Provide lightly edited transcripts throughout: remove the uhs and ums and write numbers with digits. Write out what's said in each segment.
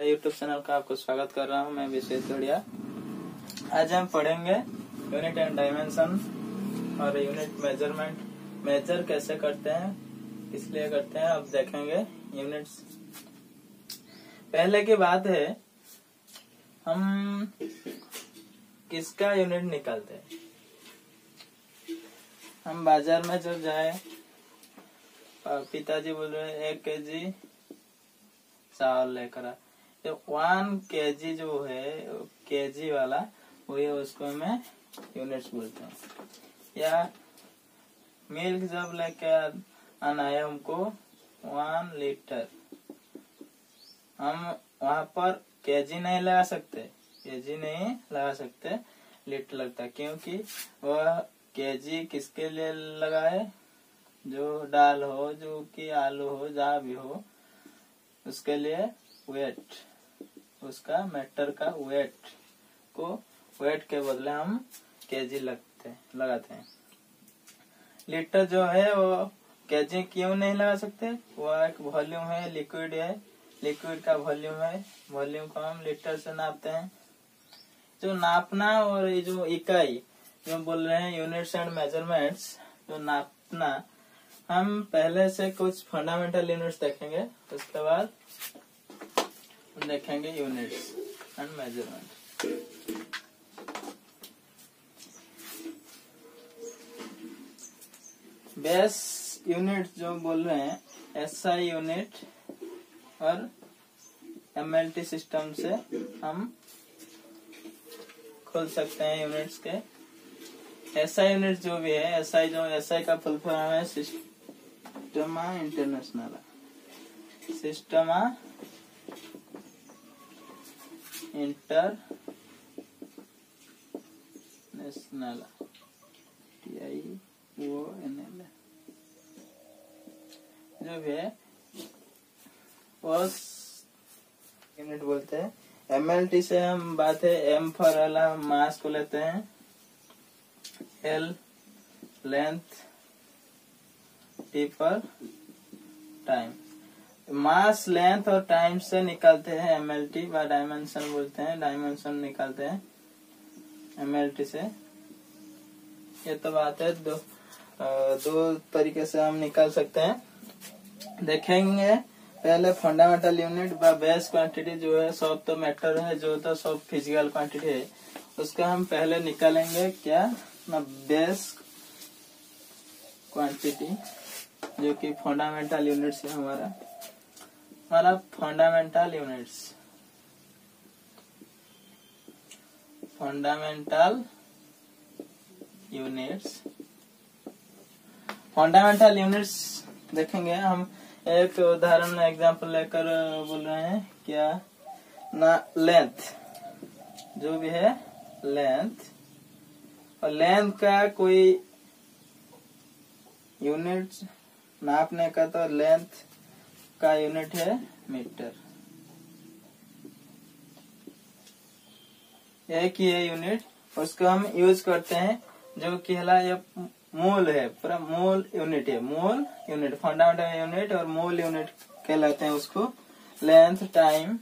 YouTube channel का आपको स्वागत कर रहा हूं। मैं विशेष बढ़िया। आज हम पढ़ेंगे यूनिट एंड डायमेंशन और यूनिट मेजरमेंट। मेजर कैसे करते हैं, इसलिए करते हैं, अब देखेंगे यूनिट्स। पहले की बात है, हम किसका यूनिट निकालते हैं। हम बाजार में जब जाए, पिताजी बोल रहे हैं 1 केजी चावल लेकर आ, जो 1 केजी जो है केजी वाला, वही उसको हमें यूनिट्स बोलते हैं। या मिल्क जब लेके आना है हमको 1 लीटर, हम वहां पर केजी नहीं लगा सकते, लीटर लगता है, क्योंकि वह केजी किसके लिए लगा है, जो दाल हो, जो कि आलू हो, जहाँ भी हो, उसके लिए वेट, उसका मैटर का वेट के बदले हम केजी लगाते हैं। लीटर जो है वो केजी क्यों नहीं लगा सकते, वो एक वॉल्यूम है, लिक्विड का वॉल्यूम को हम लीटर से नापते हैं। जो नापना और ये जो इकाई जो बोल रहे हैं यूनिट्स एंड मेजरमेंट्स, जो नापना, हम पहले से कुछ फंडामेंटल यूनिट्स देखेंगे, उसके बाद देखेंगे units and measurement. Base unit जो बोल रहे हैं, एसआई यूनिट और एमएलटी सिस्टम से हम खोल सकते हैं यूनिट्स के। एसआई यूनिट जो भी है, एसआई का फुल फॉर्म है सिस्टमा इंटरनेशनल, TIONL जो भी है उस यूनिट बोलते हैं। एमएलटी से हम बात है, एम फॉर एल, मास को लेते हैं, L length, T for time. Mass, length और टाइम से निकालते हैं एमएलटी, व डायमेंशन बोलते हैं, डायमेंशन निकालते हैं एमएलटी से। ये तो बात है, दो तरीके से हम निकाल सकते हैं। देखेंगे पहले फंडामेंटल यूनिट व बेस क्वांटिटी जो है, सब तो मैटर है, जो तो सब फिजिकल क्वांटिटी है, उसका हम पहले निकालेंगे क्या ना, बेस क्वांटिटी, जो कि फंडामेंटल यूनिट्स है हमारा फंडामेंटल यूनिट्स देखेंगे हम। एक उदाहरण एग्जांपल लेकर बोल रहे हैं क्या ना, लेंथ जो भी है, और लेंथ का कोई यूनिट नापने का, तो लेंथ का यूनिट है मीटर। एक ही है यूनिट, उसको हम यूज करते हैं, जो कि ये मूल है, पूरा मूल यूनिट है, फंडामेंटल यूनिट और मूल यूनिट कहलाते हैं उसको। लेंथ, टाइम,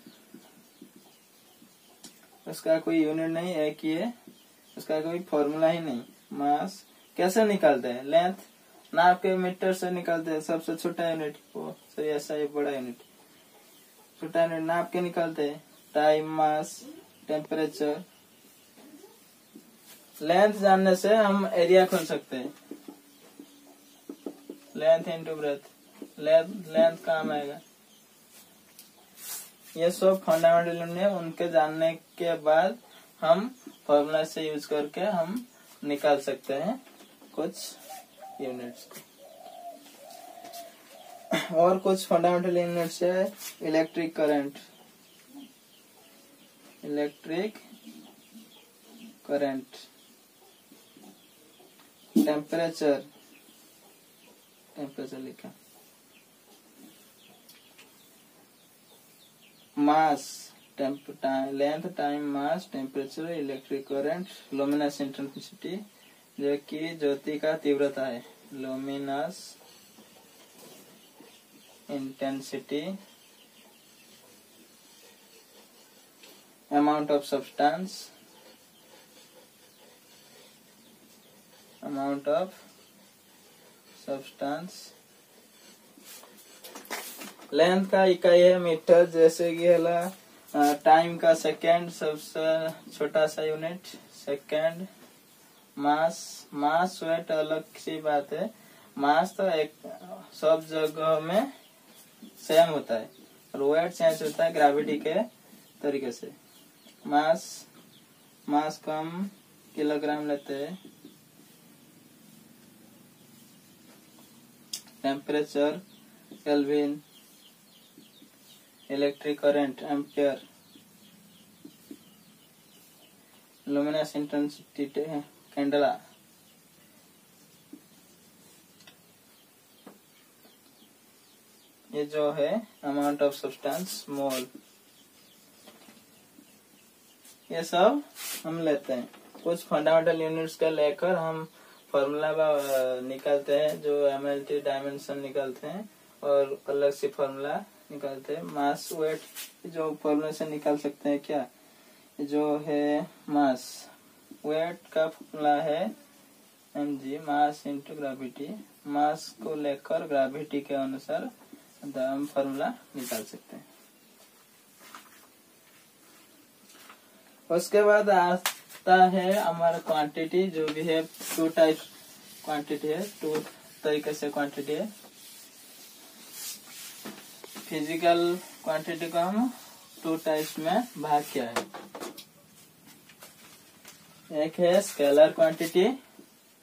उसका कोई यूनिट नहीं, एक ही है, उसका कोई फॉर्मूला ही नहीं। मास कैसे निकालते हैं, लेंथ नाप के मीटर से निकालते हैं, सबसे छोटा यूनिट वो, ऐसा ये बड़ा यूनिट, छोटा यूनिट नाप के निकालते हैं। Time, mass, temperature. लेंथ जानने से हम एरिया खोल सकते हैं, लेंथ इंटू ब्रेथ, लेंथ काम आएगा। ये सब फंडामेंटल यूनिट है, उनके जानने के बाद हम फॉर्मूला से यूज करके हम निकाल सकते हैं कुछ यूनिट्स। और कुछ फंडामेंटल यूनिट्स है, इलेक्ट्रिक करंट, टेम्परेचर लिखा, mass, length, time, mass, temperature, electric current, luminous intensity, जो कि ज्योति का तीव्रता है, luminous intensity, amount of substance, length का इकाई है मीटर, जैसे कि टाइम का सेकेंड, सबसे छोटा सा यूनिट सेकेंड। मास वेट अलग सी बात है, मास तो एक सब जगह में सेम होता है और वेट चेंज होता है ग्रेविटी के तरीके से। मास को हम किलोग्राम लेते हैं। Temperature kelvin, electric current ampere, luminous intensity candela, ये जो है अमाउंट ऑफ सब्सटेंस मोल, ये सब हम लेते हैं। कुछ फंडामेंटल यूनिट्स का लेकर हम फॉर्मूला निकालते हैं, जो MLT डायमेंशन निकालते हैं और अलग से फॉर्मूला निकालते हैं। मास वेट जो फॉर्मूला से निकाल सकते हैं क्या, जो है मास वेट का फॉर्मूला है mg, मास इंटू ग्रेविटी। मास को लेकर ग्रेविटी के अनुसार हम फॉर्मूला निकाल सकते हैं। उसके बाद आता है हमारा क्वांटिटी, जो भी है 2 टाइप क्वांटिटी है, 2 तरीके से क्वांटिटी है। फिजिकल क्वांटिटी को हम 2 टाइप्स में भाग किया है। एक है स्केलर क्वांटिटी,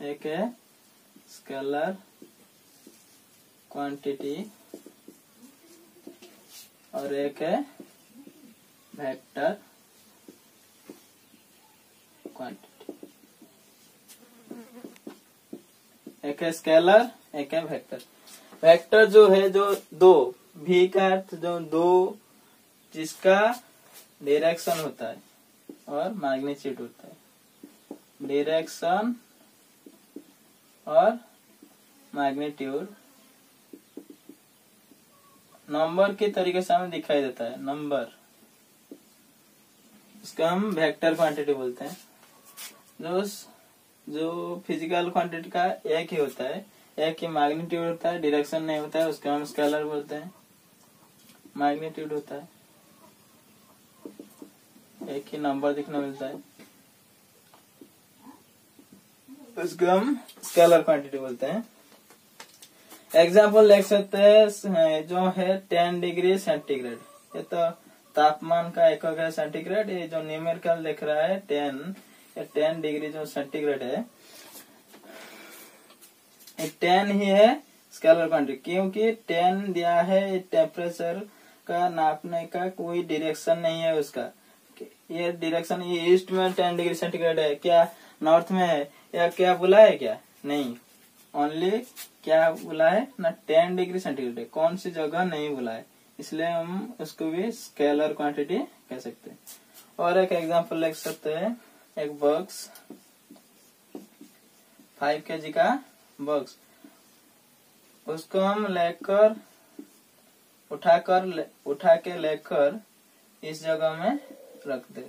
एक है स्केलर क्वांटिटी और एक है वेक्टर क्वांटिटी। एक है स्केलर, एक है वेक्टर। वेक्टर जो है जो दो, भी का अर्थ जो दो, जिसका डायरेक्शन होता है और मैग्नीट्यूड होता है। डायरेक्शन और मैग्नीट्यूड नंबर के तरीके से हमें दिखाई देता है, नंबर, इसका हम वेक्टर क्वांटिटी बोलते हैं। जो फिजिकल क्वांटिटी का एक ही होता है, एक ही मैग्नीट्यूड होता है, डायरेक्शन नहीं होता है, उसका हम स्केलर बोलते हैं। मैग्नीट्यूड होता है, एक ही नंबर दिखने मिलता है, उसको हम स्केलर क्वांटिटी बोलते हैं। एग्जाम्पल देख सकते हैं, जो है 10 डिग्री सेंटीग्रेड, ये तो तापमान का एकक है सेंटीग्रेड। ये जो न्यूमेरिकल दिख रहा है 10 डिग्री जो सेंटीग्रेड है, ये 10 ही है स्केलर क्वांटिटी, क्योंकि 10 दिया है। टेम्परेचर का नापने का कोई डायरेक्शन नहीं है उसका, ये डायरेक्शन ये ईस्ट में 10 डिग्री सेंटीग्रेड है, क्या नॉर्थ में है, या क्या बोला है, क्या नहीं, ओनली क्या बोला है ना 10 डिग्री सेंटीग्रेड है, कौन सी जगह नहीं बोला है, इसलिए हम उसको भी स्केलर क्वांटिटी कह सकते हैं। और एक एग्जांपल लिख सकते हैं, एक बॉक्स 5 kg का बॉक्स, उसको हम लेकर उठा के लेकर इस जगह में रख दे,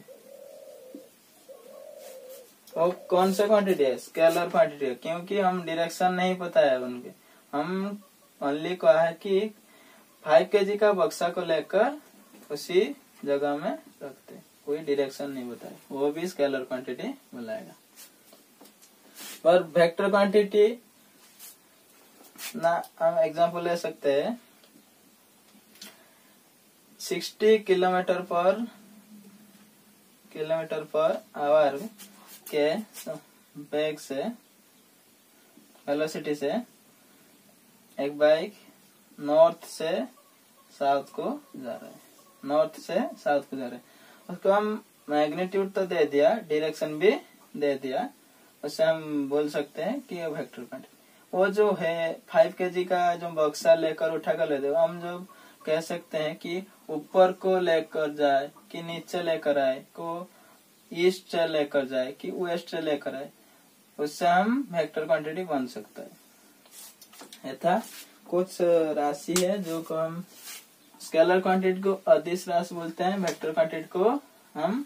वो कौन सा क्वांटिटी है, स्केलर क्वांटिटी है, क्योंकि हम डायरेक्शन नहीं पता है उनके, हम ओनली कहा है कि 5 kg का बक्सा को लेकर उसी जगह में रखते, कोई डायरेक्शन नहीं बताया, वो भी स्केलर क्वांटिटी बुलाएगा। और वेक्टर क्वांटिटी ना हम एग्जांपल ले सकते हैं, 60 किलोमीटर पर आवर के वेग से, वेलोसिटी से एक बाइक नॉर्थ से साउथ को जा रहा है, उसको हम मैग्नीट्यूड तो दे दिया, डायरेक्शन भी दे दिया, उससे हम बोल सकते हैं कि ये वेक्टर क्वांटिटी। वो जो है 5 kg का जो बक्सा लेकर उठा कर लेते, हम जो कह सकते हैं कि ऊपर को लेकर जाए कि नीचे लेकर आए, को ईस्ट से लेकर जाए कि वेस्ट से लेकर आए, उससे हम वेक्टर क्वांटिटी बन सकता है। यथा कुछ राशि है जो को हम स्केलर क्वांटिटी को अदिश राशि बोलते हैं, वेक्टर क्वांटिटी को हम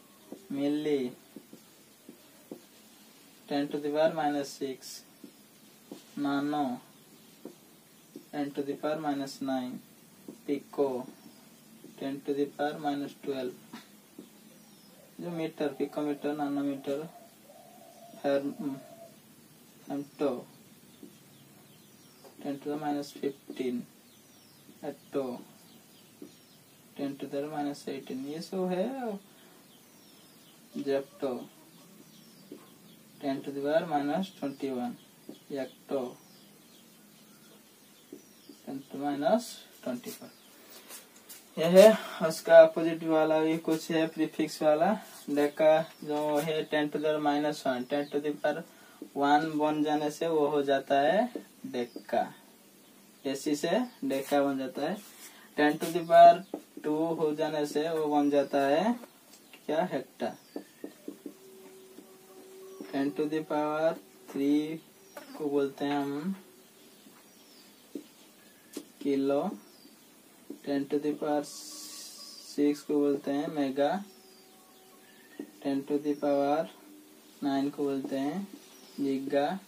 मिली 10 to the power minus 6, नानो 10 to the power minus 9, pico 10 to the power minus 12, जो metre, picometre, nanometre, femto 10 to the minus 15, atto 10 to the minus 18, ये सब है। Zepto 10 to the power minus 21, yocto 10 to the minus 24। यह है उसका opposite वाला भी कुछ है प्रीफिक्स वाला। डेका जो है 10 to the minus 1, 10 to the power 1 बन जाने से वो हो जाता है डेका, डेसी से डेका बन जाता है। 10 to the power 2 हो जाने से वो बन जाता है क्या, हेक्टा। 10 to the power 3 को बोलते हैं हम किलो, 10⁶ को बोलते हैं मेगा, 10⁹ को बोलते हैं गीगा,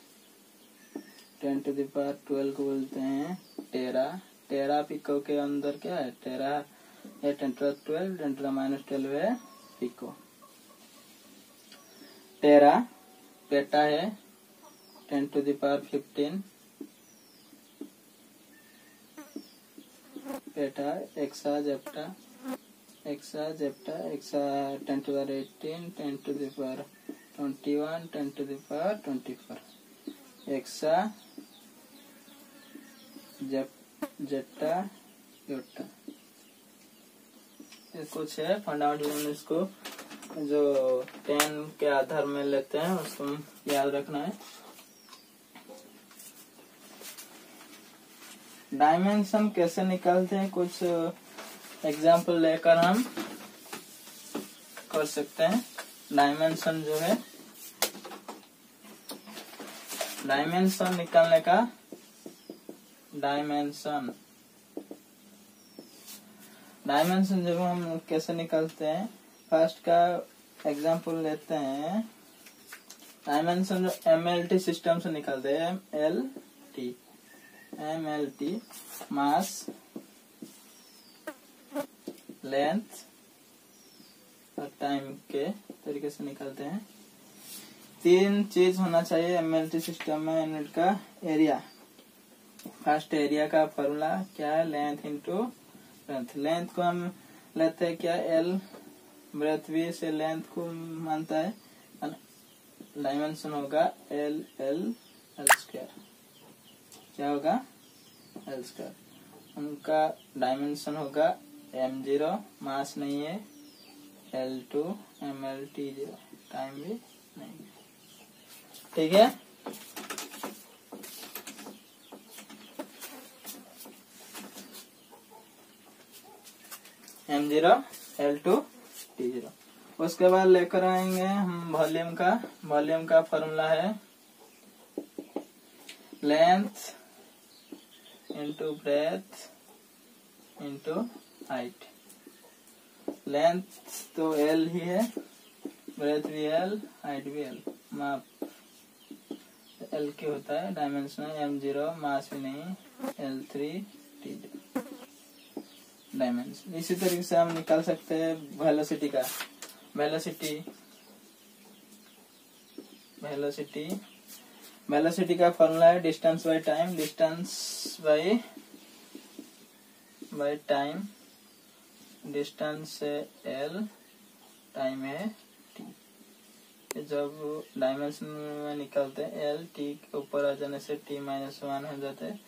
10⁻12 को बोलते हैं टेरा। टेरा पिको के अंदर क्या है? टेरा है 10⁻12, 10⁻12 है पिको। टेरा पेटा है 10⁻15, peta. Exa zepta, exa 10⁻18, 10⁻21, 10⁻24, exa zetta yotta. ये कुछ है फंडामेंटल, इसको जो 10 के आधार में लेते हैं उसको याद रखना है। डायमेंशन कैसे निकालते हैं, कुछ एग्जाम्पल लेकर हम कर सकते हैं। डायमेंशन जो है, डायमेंशन निकालने का, डायमेंशन जब हम कैसे निकालते हैं, फर्स्ट का एग्जाम्पल लेते हैं। डायमेंशन जो MLT सिस्टम से निकालते हैं, MLT मास, लेंथ और टाइम के तरीके से निकालते हैं। 3 चीज होना चाहिए MLT सिस्टम में। यूनिट का एरिया, फर्स्ट एरिया का फॉर्मूला क्या है? Length into breadth. लेंथ को हम लेते हैं क्या? L, ब्रेथ भी से लेंथ को मानता है। डायमेंशन होगा L स्क्वायर। क्या होगा? L square. उनका डायमेंशन होगा m0, मास नहीं है, L2, MLT0, टाइम भी नहीं है। ठीक है। m0, L2, T0। उसके बाद लेकर आएंगे हम वॉल्यूम का। वॉल्यूम का फॉर्मूला है length into breadth into height. Length तो L ही है, ब्रेथ भी L, हाइट भी L। माप L की होता है, डायमेंशन m0, मास भी नहीं, L3, T0 डायमेंशन। इसी तरीके से हम निकाल सकते हैं वेलोसिटी का। वेलोसिटी का फॉर्मूला है distance by time. Distance by time, distance है L, टाइम है T। जब डायमेंशन में निकालते हैं L, T के ऊपर आ जाने से T-1 हो जाता है,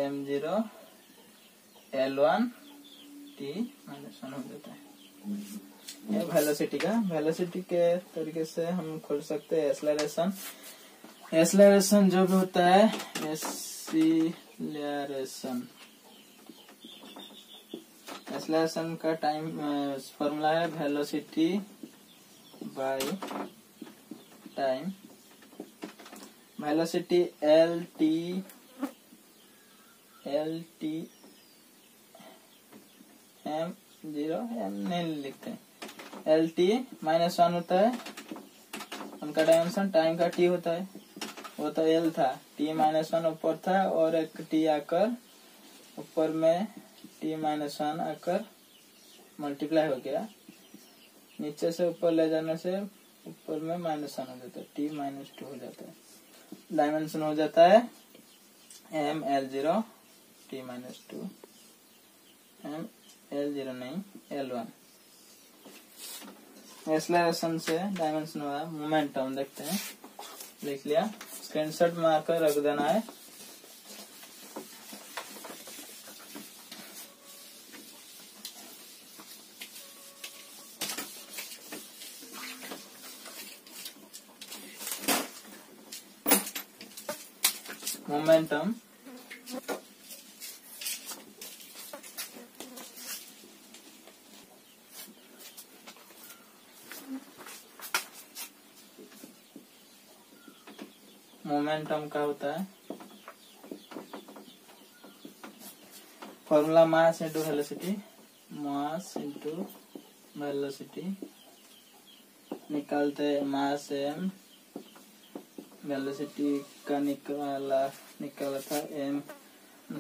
m0, L1, T-1 हो जाता है। ये वेलोसिटी का। वेलोसिटी के तरीके से हम खोल सकते हैं एक्सेलरेशन। एक्सेलरेशन जो भी होता है, एक्सेलरेशन का टाइम फॉर्मूला है velocity by time. Velocity LT m0, m नहीं लिखते हैं, LT-1 होता है। उनका डायमेंशन टाइम का T होता है, वो तो L था, T-1 ऊपर था और एक T आकर ऊपर में T-1 आकर मल्टीप्लाई हो गया। नीचे से ऊपर ले जाने से ऊपर में -1 हो जाता है, T-2 हो जाता है। डायमेंशन हो जाता है ML0, T-2, ML0 नहीं, L1। एक्सेलरेशन से डायमेंशन हुआ। मोमेंटम देखते हैं, लिख लिया, स्क्रीनशॉट मारकर रख देना है। मोमेंटम का होता है formula mass into velocity, mass into velocity निकालते हैं। मास m, वेलोसिटी का निकाला था m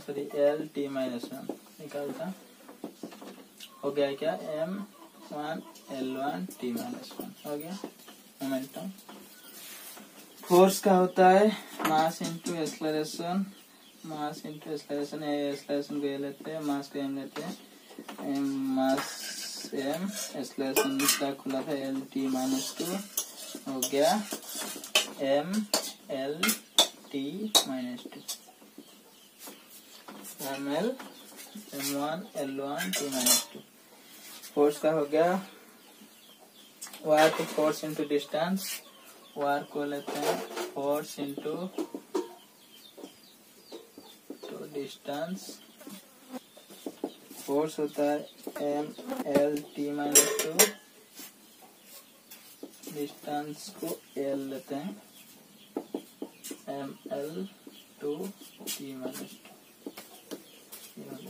sorry l t minus 1 निकालता हो गया क्या m1 l1 t माइनस 1 हो गया मोमेंटम। फोर्स का होता है mass into acceleration, mass into acceleration, acceleration को ये लेते हैं, मास को m लेते हैं, m मास m, एक्सलरेशन का खुला था l t माइनस 2 हो गया m l t minus 2, m l m1 l1 t minus 2। Force का हो गया work, force into distance, work को लेते हैं फोर्स इंटू डिस्टेंस, फोर्स होता है M L T minus 2, distance को एल लेते हैं M L two T minus 2।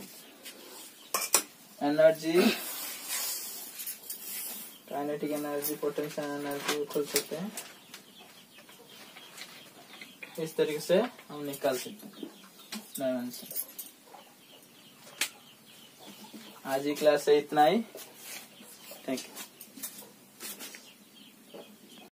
Energy, kinetic energy, potential energy खोल सकते हैं, इस तरीके से हम निकाल सकते हैं डायमेंशन। आज की क्लास से इतना ही, थैंक यू।